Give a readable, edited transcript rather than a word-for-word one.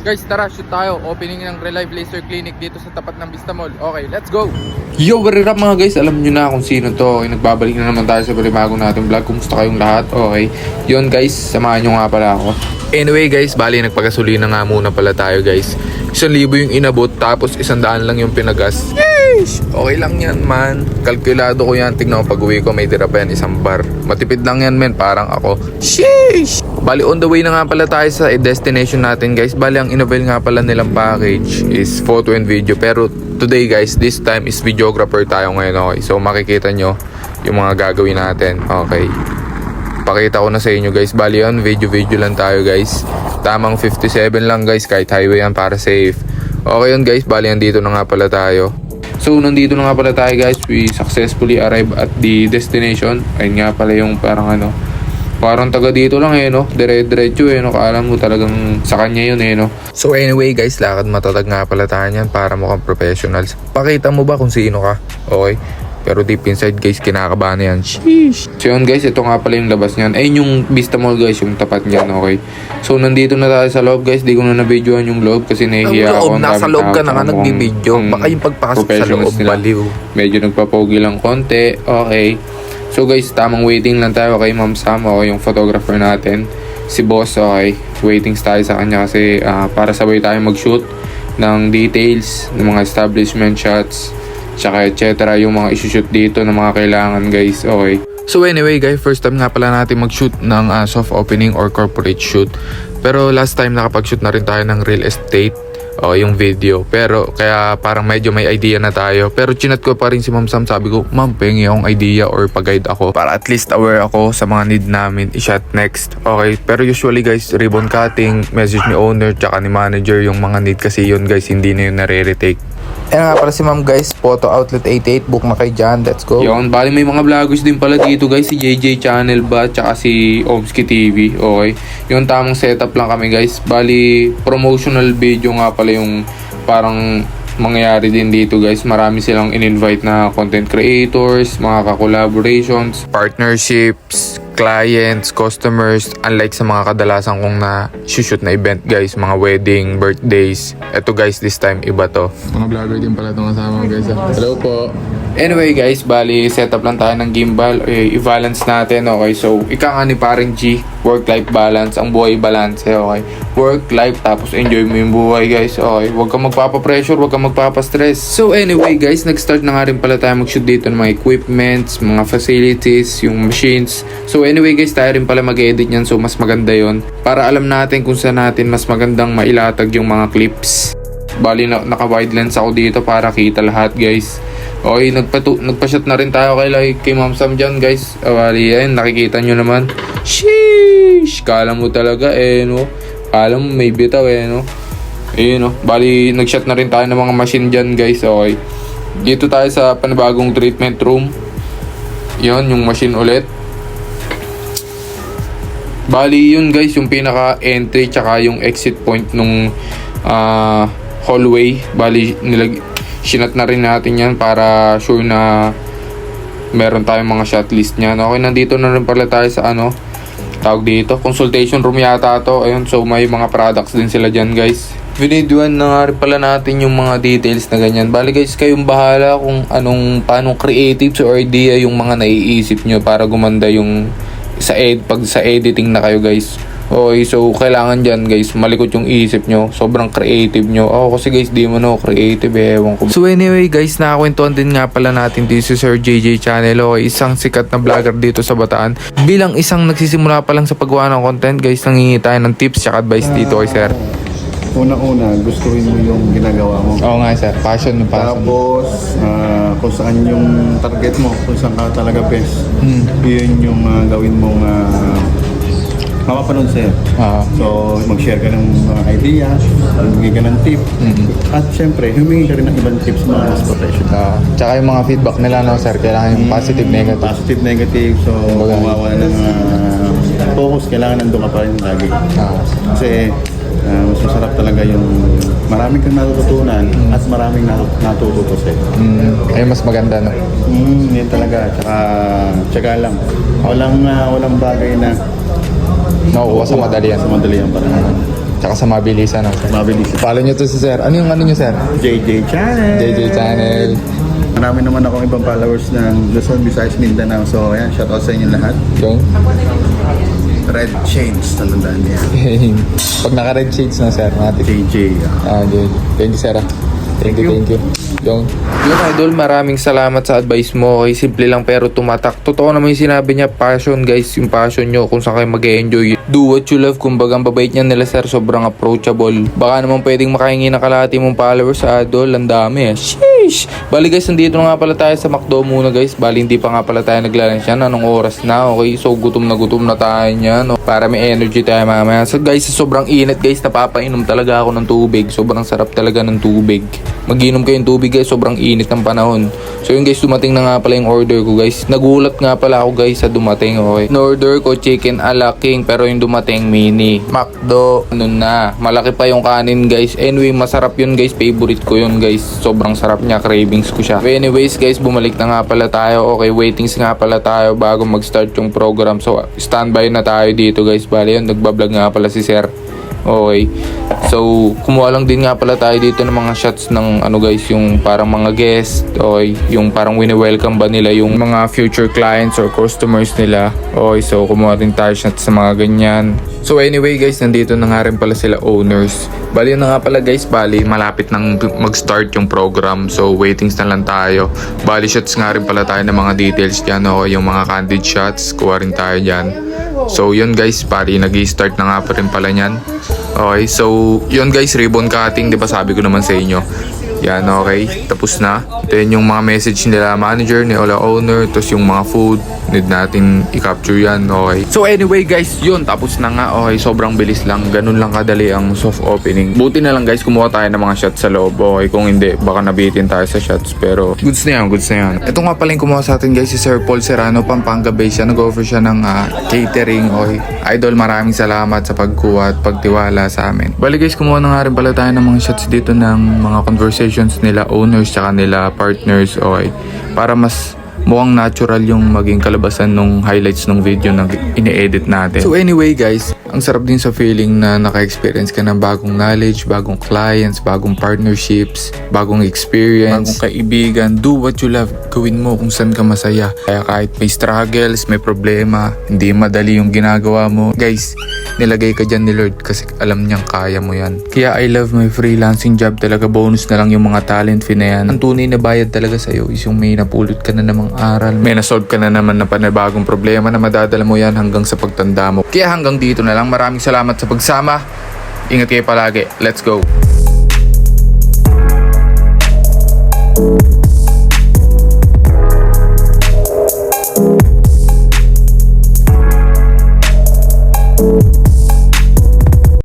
Guys, tara, shoot tayo. Opening ng Relive Laser Clinic dito sa tapat ng Vista Mall. Okay, let's go! Yo, what up mga guys? Alam nyo na kung sino to. Okay, nagbabalik na naman tayo sa bago natin vlog. Kumusta kayong lahat? Okay. Yun guys, samahan nyo nga pala ako. Anyway guys, bali nagpagasolina nga muna pala tayo guys. 1,000 yung inabot, tapos 100 lang yung pinagas. Yeesh! Okay lang yan man. Kalkulado ko yan. Tignan ko pag uwi ko, may tira pa yan 1 bar. Matipid lang yan men, parang ako. Sheesh! Bali on the way na nga pala tayo sa destination natin guys. Bali ang inavail nga pala nilang package is photo and video. Pero today guys, this time is videographer tayo ngayon. Okay, so makikita nyo yung mga gagawin natin. Okay, pakita ko na sa inyo guys. Bali yun, video lang tayo guys. Tamang 57 lang guys, kahit highway yan para safe. Okay yun guys, bali nandito na nga pala tayo. So nandito na nga pala tayo guys. We successfully arrived at the destination. Ayun nga pala yung parang taga dito lang no. Dire-diretso no. Kaalam mo talagang sa kanya yun no. So anyway guys, lakad matatag nga pala tayo yan para mukhang professionals. Pakita mo ba kung sino ka? Okay. Pero deep inside guys, kinakabahan na yan. Sheesh. So yun guys, ito nga pala yung labas niyan. Ayun yung Vista Mall guys, yung tapat niyan. Okay. So nandito na tayo sa loob guys. Di ko na na-videoan yung loob kasi nahihiya ako. Nasa loob ka na nga nagbibideo. Baka yung pagpasok sa loob baliw. Medyo nagpapogi lang konti. Okay. So guys, tamang waiting lang tayo kay Ma'am Sam. Okay, yung photographer natin. Si boss, okay. Waiting tayo sa kanya kasi para sabay tayo mag-shoot ng details, ng mga establishment shots, tsaka etc. yung mga isushoot dito na mga kailangan guys. Okay. So anyway guys, first time nga pala natin mag-shoot ng soft opening or corporate shoot. Pero last time nakapag-shoot na rin tayo ng real estate. Yung video. Pero kaya parang medyo may idea na tayo. Pero chinat ko pa rin si Ma'am Sam. Sabi ko, Ma'am, pengi akong idea or pag-guide ako para at least aware ako sa mga need namin i-shot next. Okay. Pero usually guys, ribbon cutting, message ni owner tsaka ni manager yung mga need kasi yun guys, hindi na yun nare-retake. Ayan nga pala si Ma'am guys, Photo Outlet 88, book na kay John, let's go. Yun, bali may mga vloggers din pala dito guys, si JJ Channel ba, tsaka si Omski TV, okay. Yung tamang setup lang kami guys, bali promotional video nga pala yung parang mangyayari din dito guys. Marami silang in-invite na content creators, mga ka-collaborations, partnerships, clients, customers, unlike sa mga kadalasan kong na-shoot na event guys, mga wedding, birthdays. Eto guys, this time iba to. Mga vlogger din pala itong kasama guys. Hello po. Anyway guys, bali setup lang tayo ng gimbal. I-balance natin, okay. So, ika nga ni paring G, work-life balance, ang buhay balance, okay. Work-life, tapos enjoy mo yung buhay guys, okay. Huwag kang magpapapressure, huwag kang magpapastress. So anyway guys, nag-start na nga rin pala tayo mag-shoot dito ng mga equipments, mga facilities, yung machines. So anyway guys, tayo rin pala mag-edit nyan, so mas maganda yon para alam natin kung saan natin mas magandang mailatag yung mga clips. Bali naka-wide lens ako dito para kita lahat guys. Okay, nagpa-shot na rin tayo kay Ma'am Sam dyan guys. Bali yan, nakikita nyo naman. Sheesh! Kala mo talaga no. Kala mo may bitaw no. Ayun no. Bali nag-shot na rin tayo ng mga machine dyan guys. Okay. Dito tayo sa panibagong treatment room. Yun, yung machine ulit. Bali yun guys, yung pinaka-entry tsaka yung exit point nung hallway. Bali sinat na rin natin yan para sure na meron tayong mga shot list niyan. Okay, nandito na rin pala tayo sa tawag dito, consultation room yata to. Ayun, so may mga products din sila dyan guys. Video na nga rin pala natin yung mga details na ganyan. Bali guys, kayong bahala kung paano creative or idea yung mga naiisip nyo para gumanda yung pag sa editing na kayo guys. Okay, so kailangan dyan guys, malikot yung isip nyo. Sobrang creative nyo. Kasi guys, di mo creative ewan ko. So anyway guys, nakakwentuhan din nga pala natin dito si Sir JJ Channel. Okay, isang sikat na vlogger dito sa Bataan. Bilang isang nagsisimula pa lang sa paggawa ng content guys, nangingi tayo ng tips at advice dito kay Sir. Una-una, gustuhin mo yung ginagawa mo. Oo nga sir, passion. Tapos, kung saan yung target mo, kung saan ka talaga best, yun yung gawin mong mapapanood sa'yo. So, mag-share ka ng mga idea, humingi ka ng tip, at syempre, humingi ka rin ng ibang tips mga mas professional. Tsaka yung mga feedback nila sir, kailangan yung positive, negative. Positive, negative. So, kung mawala ng focus, kailangan nandun ka pa rin lagi. Kasi, mas masarap talaga yung maraming kang natututunan at maraming natututo sa'yo. Ayun, mas maganda Yan talaga. Tsaka lang. Walang bagay na nakukuha sa madali yan. Sa madali yan parang. Tsaka sa mabilisan. No? Mabilis. Follow nyo to si Sir. Ano yung ano nyo, Sir? JJ Channel. JJ Channel. Marami naman akong ibang followers ng Luzon, Visayas, Mindanao. So, ayan, shoutout sa inyo lahat. Yung? Red Chains, tandaan niya. Pag naka-red shades na, Sir. Matik. JJ. JJ. Thank you, Sir. Thank you. Yung? Yun idol, maraming salamat sa advice mo. Okay, simple lang pero tumatak. Totoo naman yung sinabi niya, passion guys, yung passion nyo kung saan kayo mag-enjoy. Do what you love, kumbaga ang babait niya nila sir, sobrang approachable. Baka naman pwedeng makahingi ng kalahati mong followers sa idol, ang dami eh. Sheesh! Bali guys, nandito na nga pala tayo sa McDo muna guys. Bali hindi pa nga pala tayo naglalunch yan. Anong oras na? Okay, so gutom na tayo niyan. No? Para may energy tayo mamaya. So guys, sobrang init guys, napapainom talaga ako ng tubig. Sobrang sarap talaga ng tubig. Mag-inom kayong tubig guys, sobrang init ng panahon. So yun guys, dumating na nga pala yung order ko guys. Nagulat nga pala ako guys sa dumating, okay. In-order ko chicken ala king, pero yung dumating mini McDo, ano na, malaki pa yung kanin guys. Anyway, masarap yun guys, favorite ko yun guys. Sobrang sarap niya, cravings ko siya. So anyways guys, bumalik na nga pala tayo. Okay, waitings nga pala tayo bago mag-start yung program. So standby na tayo dito guys. Bali yun, nagbablog nga pala si Sir. Okay. So, kumuha lang din nga pala tayo dito ng mga shots ng ano guys, yung parang mga guest, okay, yung parang wini-welcome ba nila yung mga future clients or customers nila. Okay, so kumuha din tayo shots sa mga ganyan. So anyway guys, nandito na nga rin pala sila owners. Bali yun na nga pala guys, bali malapit nang mag-start yung program. So waitings na lang tayo. Bali shots nga rin pala tayo ng mga details dyan, okay, yung mga candid shots, kuha rin tayo dyan. So yun guys, bali nag-i-start na nga pa rin pala nyan. Okay, so yun guys, ribbon cutting, di ba sabi ko naman sa inyo. Yan, okay, tapos na. Then yung mga message nila manager, ni Ola owner, tapos yung mga food, need natin i-capture yan, okay. So anyway guys, yun, tapos na nga, okay, sobrang bilis lang, ganun lang kadali ang soft opening. Buti na lang guys, kumuha tayo ng mga shots sa loob, okay, kung hindi, baka nabitin tayo sa shots, pero goods na yan. Ito nga pala yung kumuha sa atin guys, si Sir Paul Serrano, Pampanga base siya, nag-offer siya ng catering, okay. Idol, maraming salamat sa pagkuha at pagtiwala sa amin. Bali guys, kumuha na nga rin pala tayo ng mga shots dito ng mga conversations nila owners tsaka nila partners, okay, para mas mukhang natural yung maging kalabasan nung highlights ng video na ini-edit natin. So anyway guys, ang sarap din sa feeling na naka-experience ka ng bagong knowledge, bagong clients, bagong partnerships, bagong experience, bagong kaibigan. Do what you love, gawin mo kung saan ka masaya. Kaya kahit may struggles, may problema, hindi madali yung ginagawa mo, guys, nilagay ka dyan ni Lord kasi alam niyang kaya mo yan. Kaya I love my freelancing job talaga, bonus na lang yung mga talent fee na yan. Ang tunay na bayad talaga sa'yo is yung may napulot ka na namang aral, may nasolve ka na naman na panibagong problema na madadala mo yan hanggang sa pagtanda mo. Kaya hanggang dito na lang, maraming salamat sa pagsama. Ingat kayo palagi. Let's go!